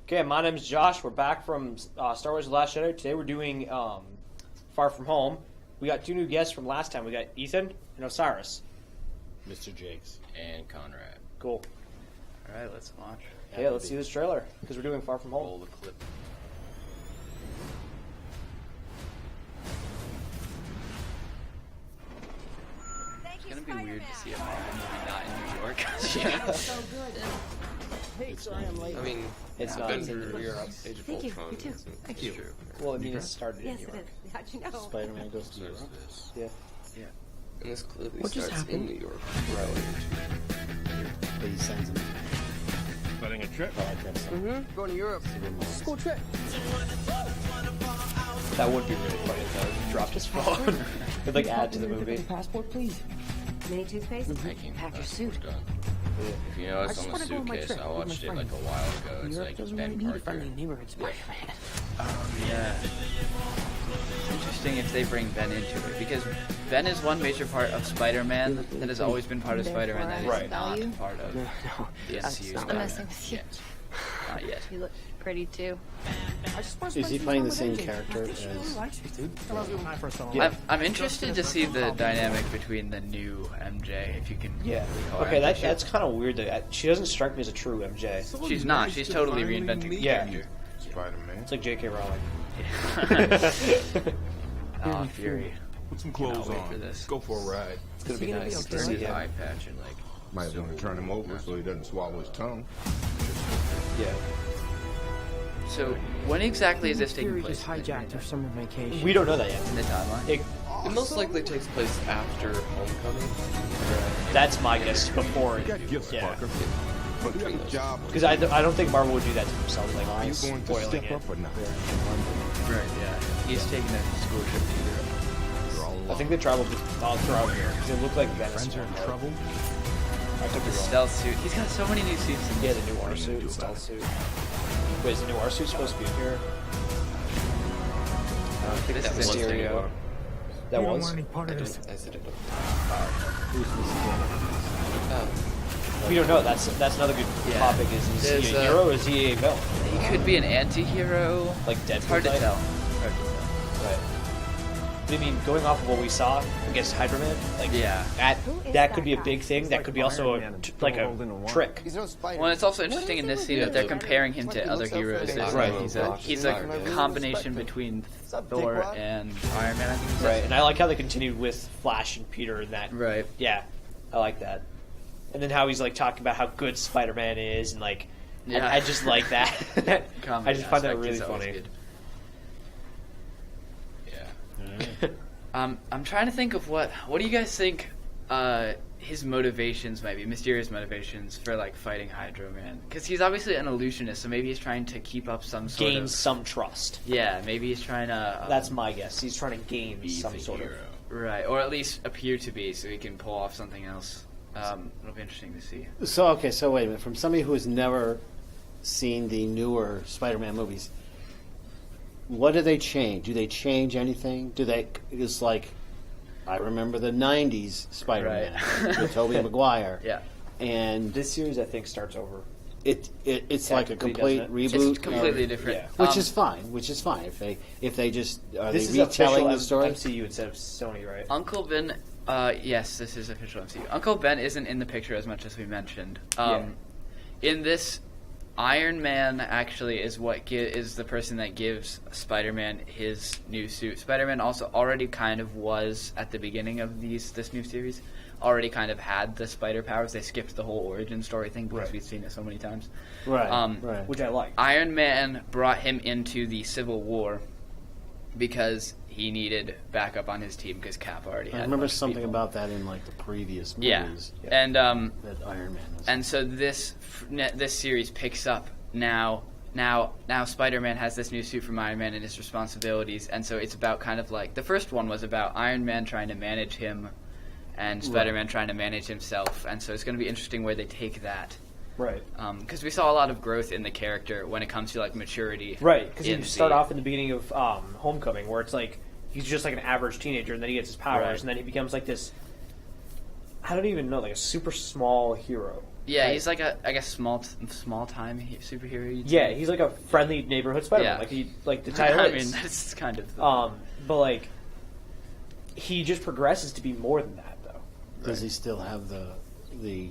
Okay, my name's Josh. We're back from Star Wars The Last Jedi. Today we're doing Far From Home. We got two new guests from last time. We got Ethan and Osiris. Mr. Jakes. And Conrad. Cool. Alright, let's launch. Yeah, let's see this trailer, because we're doing Far From Home. Roll the clip. It's gonna be weird to see a Marvel movie not in New York. So good. Hey, sorry I'm late. I mean, It's yeah, not been in for Europe. Age of Thank you. Ultron. You too. Thank you. True. Well, I mean, it started Yes, in it Europe. is. How'd you know? Spider-Man goes to So is Europe. this. Yeah. And this clearly What just starts in happened? New York. But he sends him. Planning a trip? Oh, I guess so. Going to Europe. School trip. That would be really funny if he dropped his phone. It'd like add to the movie. Passport, please. Mini toothpaste? I came Pack your fast, suit. we're done. If you notice just on the wanna go on my suitcase, trip I with my watched it like friends. a while ago. It's Europe like doesn't Ben really need a Parker. friendly neighborhood Spider-Man. Yeah. It's interesting if they bring Ben into it, because Ben is one major part of Spider-Man that has always been part of Spider-Man that is Right. not part of No, the that's MCU not Spider-Man. messing with you. Yet. Not yet. You look pretty too. I just wanna Is spend he some playing time the with same MJ. character I think she really as- likes you, dude. That was when I first saw him. Yeah. I'm interested to see the dynamic between the new MJ, if you can Yeah. call her Okay, MJ. that's kind of weird. That she doesn't strike me as a true MJ. She's not. She's totally reinventing the Yeah. character. Spider-Man. It's like J.K. Rowling. Ah, Fury. Put some Cannot clothes wait on. for this. Go for a ride. It's gonna be Is he gonna be nice okay to with see Burn his him. eye patch and like. Might want to turn him over so he doesn't swallow his tongue. Yeah. So, when exactly is this taking Fury place? just hijacked her summer vacation. We don't know that yet. In the timeline? It, It most likely takes place after Homecoming. that's my guess before. You got gifts, Yeah. Parker. But you got a job. Because I don't think Marvel would do that to themselves. Like, Are you going to spoiling step it. up or not? Right, yeah. He's taking a school trip to Europe. You're all I alone. think they traveled all throughout here because it looked like Venice. Friends are in trouble. I took The it wrong. stealth suit. He's got so many new suits. In Yeah, this. the new R suit, the stealth suit. Wait, is the new R suit supposed to be in here? I think This that is was one thing Mysterio. about- That You don't was. want any part I of don't. this. I said it. We don't know. That's another good Yeah. topic. Is he There's, a hero or is he a villain? He could be an anti-hero. Like Deadpool It's hard to type? tell. Hard to tell. Right. But I mean, going off of what we saw against Hydra Man, like Yeah. that could be a big thing. That could be also a trick. He's no spider. Well, it's also interesting in this scene that they're comparing him to other heroes. There's Right. like he's a combination between Thor and Iron Man. I think. Right, and I like how they continued with Flash and Peter and that. Right. Yeah, I like that. And then how he's like talking about how good Spider-Man is, and like, Yeah. I just like that. I just find that aspect really is always funny. good. Yeah. I'm trying to think of what do you guys think his motivations might be, mysterious motivations for like fighting Hydro Man? Because he's obviously an illusionist, so maybe he's trying to keep up some sort Gain of some trust. yeah. Maybe he's trying to That's my guess. He's trying to gain Be some the sort hero. right, or at least appear to be, so he can pull off something else. It'll be interesting to see. So wait a minute. From somebody who has never seen the newer Spider-Man movies, what do they change? Do they change anything? Do they? It's like I remember the '90s Spider-Man Right. with Tobey Maguire, Yeah, and This series, I think, starts over. it's like a Technically, complete doesn't reboot, it's completely or- different. yeah. which is fine. Which is fine if they just are This they is retelling official the story. MCU instead of Sony, right? Uncle Ben. Yes, this is official MCU. Uncle Ben isn't in the picture as much as we mentioned. In this, Iron Man actually is is the person that gives Spider-Man his new suit. Spider-Man also already kind of was at the beginning of this new series. Already kind of had the spider powers. They skipped the whole origin story thing because Right. we've seen it so many times. Right, Right. Which I like. Iron Man brought him into the Civil War because he needed backup on his team because Cap already had I a remember bunch of something people. about that in like the previous Yeah, movies and that Iron Man was. and so this series picks up now. Now Spider-Man has this new suit from Iron Man and his responsibilities, and so it's about kind of like the first one was about Iron Man trying to manage him, and Spider-Man trying to manage himself, and so it's going to be interesting where they take that. Right. Because we saw a lot of growth in the character when it comes to like maturity. Right, because you in start the- off in the beginning of Homecoming, where it's like he's just like an average teenager, and then he gets his powers, Right. and then he becomes like this. I don't even know, like a super small hero. Yeah, Like- he's like a small time superhero. you'd Yeah, say. he's like a friendly neighborhood Spider-Man. Yeah. Like the title I is. mean, that's kind of. But like, he just progresses to be more than that, though. Does he still have the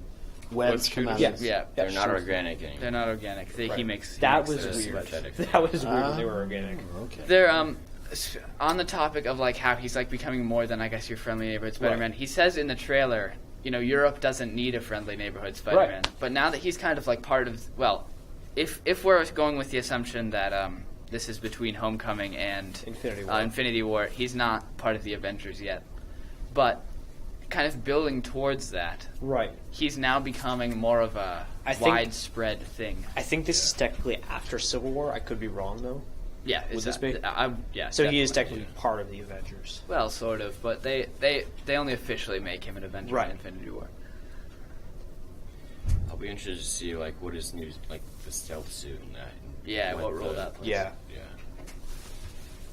webs come out? Yeah. of his- Yeah, They're not sure. organic anymore. They're not organic. He Right. makes. he That makes was those weird. synthetic. That was weird when they were organic. Okay. They're on the topic of like how he's like becoming more than I guess your friendly neighborhood Spider-Man. He says in the trailer, Europe doesn't need a friendly neighborhood Spider-Man. Right. But now that he's kind of like part of, well, if we're going with the assumption that this is between Homecoming and Infinity War. he's not part of the Avengers yet. But kind of building towards that, Right. he's now becoming more of a I think- widespread thing. I think this is technically after Civil War. I could be wrong though. Yeah, Would this be? Yeah. So he is definitely. technically part of the Avengers. Well, sort of, but they only officially make him an Avenger Right. in Infinity War. I'll be interested to see like what his new like the stealth suit and that. And Yeah, what role the- that plays. Yeah. Yeah.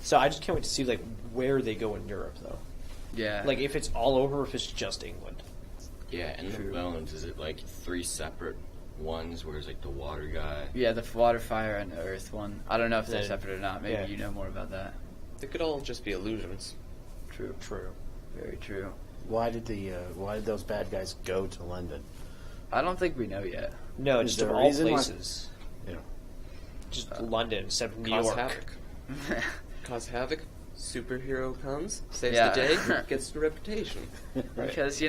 So I just can't wait to see like where they go in Europe though. Yeah. Like if it's all over, or if it's just England. Yeah, and the villains, is it like 3 separate ones where it's like the water guy? Yeah, the water, fire, and earth one. I don't know if they're Then- separate or not. Maybe yeah. you know more about that. They could all just be illusions. True. True. Very true. Why did those bad guys go to London? I don't think we know yet. No, Is just there of a all reason why- places. Yeah. Just London instead of New Cause York. havoc. Cause havoc. Superhero comes, saves Yeah. the day, gets the reputation. Because,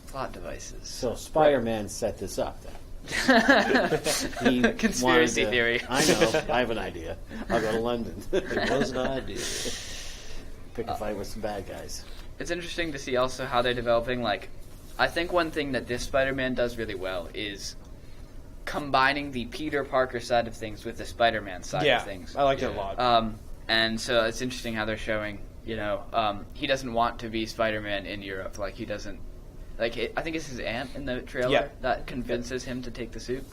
plot devices. So Spider-Man set this up then. He Conspiracy wanted to- theory. I know. I have an idea. I'll go to London. It was an idea. Pick a fight with some bad guys. It's interesting to see also how they're developing. Like, I think one thing that this Spider-Man does really well is combining the Peter Parker side of things with the Spider-Man side Yeah, of things. I liked it a lot. And so it's interesting how they're showing, he doesn't want to be Spider-Man in Europe. Like, he doesn't, I think it's his aunt in the trailer Yeah. that convinces him to take the suit.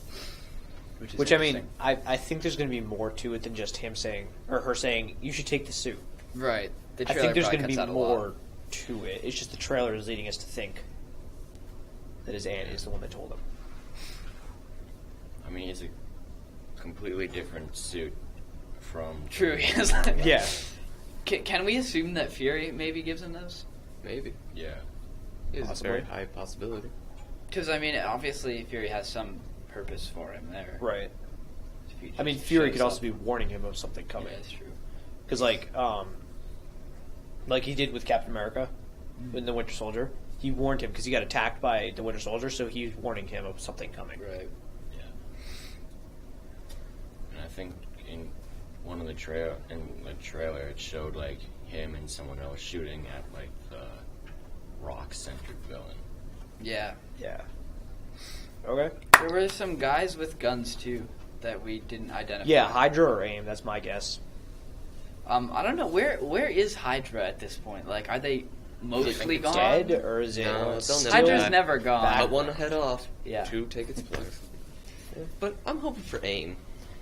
Which I mean, I think there's going to be more to it than just him saying, or her saying, you should take the suit. Right. The I trailer think there's probably going to be cuts out a lot. more to it. It's just the trailer is leading us to think that his aunt is the one that told him. I mean, it's a completely different suit from. True, he is like, Yeah. Can we assume that Fury maybe gives him those? Maybe. Yeah. It's a Possibly. very high possibility. Because, I mean, obviously Fury has some purpose for him there. Right. If he I mean, just Fury shows could also up. be warning him of something coming. Yeah, that's true. Because, like he did with Captain America in The Winter Soldier, he warned him because he got attacked by the Winter Soldier, so he was warning him of something coming. Right. Yeah. And I think in one of the trailer it showed like him and someone else shooting at like the rock-centered villain. Yeah. Yeah. Okay. There were some guys with guns, too, that we didn't identify. Yeah, Hydra or AIM, that's my guess. I don't know. Where is Hydra at this point? Like, are they mostly it's gone? Dead, or is it No, they'll still never Hydra's back. never gone. Cut one head off. Yeah. 2 take its place. But I'm hoping for AIM.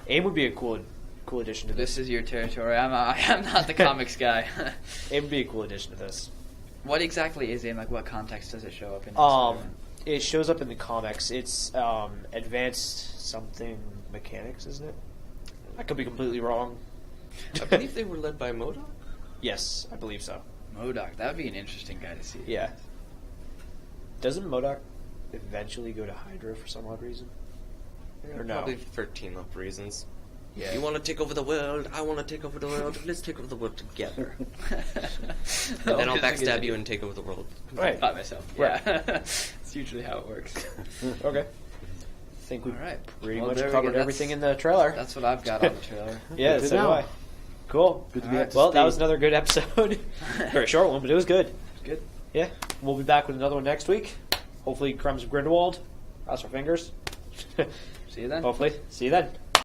AIM would be a cool addition to this. This is your territory. I'm not the comics guy. AIM would be a cool addition to this. What exactly is AIM? Like, what context does it show up in? It shows up in the comics. It's advanced something mechanics, isn't it? I could be completely wrong. I believe they were led by MODOK. Yes, I believe so. MODOK. That would be an interesting guy to see. Yeah. Doesn't MODOK eventually go to Hydra for some odd reason? Or no? Probably for team-up reasons. Yeah. You want to take over the world, I want to take over the world, let's take over the world together. No, Then I'll it's a good backstab you and take over the world. Right. By myself. Right. Yeah. It's usually how it works. Okay. I think we All right. pretty Well, much there we covered go. everything in the trailer. That's what I've got on the trailer. Yeah, Good to so do know. I. Cool. Good to be All up to Well, that speed. was another good episode. Very short one, but it was good. Good. Yeah. We'll be back with another one next week. Hopefully, Crumbs of Grindelwald. Cross our fingers. See you then. Hopefully. See you then.